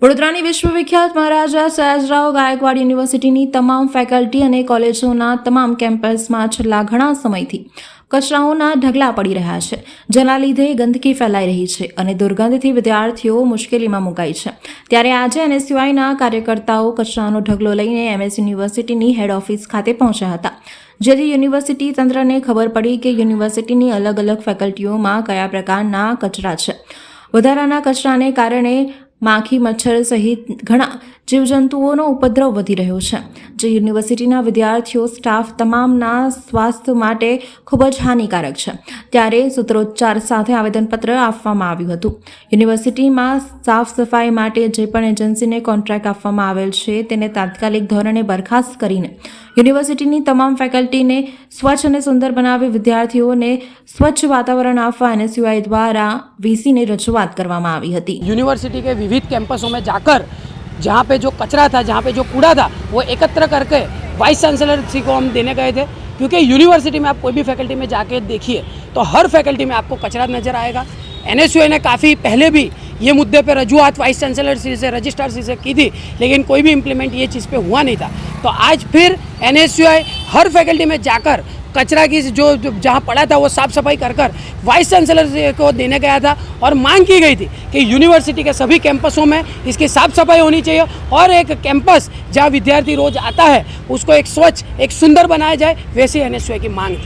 વડોદરાની વિશ્વવિખ્યાત મહારાજા સયાજરાવ ગાયકવાડ યુનિવર્સિટીની તમામ ફેકલ્ટી અને કોલેજોના તમામ કેમ્પસમાં છેલ્લા ઘણા સમયથી કચરાઓના ઢગલા પડી રહ્યા છે, જેના લીધે ગંદકી ફેલાઈ રહી છે અને દુર્ગંધથી વિદ્યાર્થીઓ મુશ્કેલીમાં મુકાય છે। ત્યારે આજે એનએસયુઆઈના કાર્યકર્તાઓ કચરાનો ઢગલો લઈને એમએસ યુનિવર્સિટીની હેડ ઓફિસ ખાતે પહોંચ્યા હતા, જેથી યુનિવર્સિટી તંત્રને ખબર પડી કે યુનિવર્સિટીની અલગ અલગ ફેકલ્ટીઓમાં કયા પ્રકારના કચરા છે। વધારાના કચરાને કારણે માખી, મચ્છર સહિત ઘણા જીવજંતુઓનો ઉપદ્રવ વધી રહ્યો છે, જે યુનિવર્સિટીના વિદ્યાર્થીઓ, સ્ટાફ તમામના સ્વાસ્થ્ય માટે ખૂબ જ હાનિકારક છે। ત્યારે સૂત્રોચ્ચાર સાથે આવેદનપત્ર આપવામાં આવ્યું હતું। યુનિવર્સિટીમાં સાફ સફાઈ માટે જે પણ એજન્સીને કોન્ટ્રાક્ટ આપવામાં આવેલ છે તેને તાત્કાલિક ધોરણે બરખાસ્ત કરીને યુનિવર્સિટીની તમામ ફેકલ્ટીને સ્વચ્છ અને સુંદર બનાવી વિદ્યાર્થીઓને સ્વચ્છ વાતાવરણ આપવા एनएसयूआई द्वारा वीसी ने रजूआत કરવામાં આવી હતી। यूनिवर्सिटी के विविध कैंपसों में जाकर जहाँ पे जो कचरा था, जहाँ पे जो कूड़ा था, वो एकत्र करके वाइस चांसलर जी को हम देने गए थे, क्योंकि यूनिवर्सिटी में आप कोई भी फैकल्टी में जाके देखिए तो हर फैकल्टी में आपको कचरा नज़र आएगा। एनएसयूआई ने काफ़ी पहले भी ये मुद्दे पे रजूआत वाइस चांसलर सी से, रजिस्ट्रार सी से की थी, लेकिन कोई भी इम्प्लीमेंट ये चीज़ पे हुआ नहीं था। तो आज फिर एनएसयूआई हर फैकल्टी में जाकर कचरा की जो जहाँ पड़ा था वो साफ सफाई कर वाइस चांसलर को देने गया था और मांग की गई थी कि यूनिवर्सिटी के सभी कैंपसों में इसकी साफ सफाई होनी चाहिए और एक कैंपस जहाँ विद्यार्थी रोज आता है उसको एक स्वच्छ, एक सुंदर बनाया जाए, वैसी एनएसयूआई की मांग थी।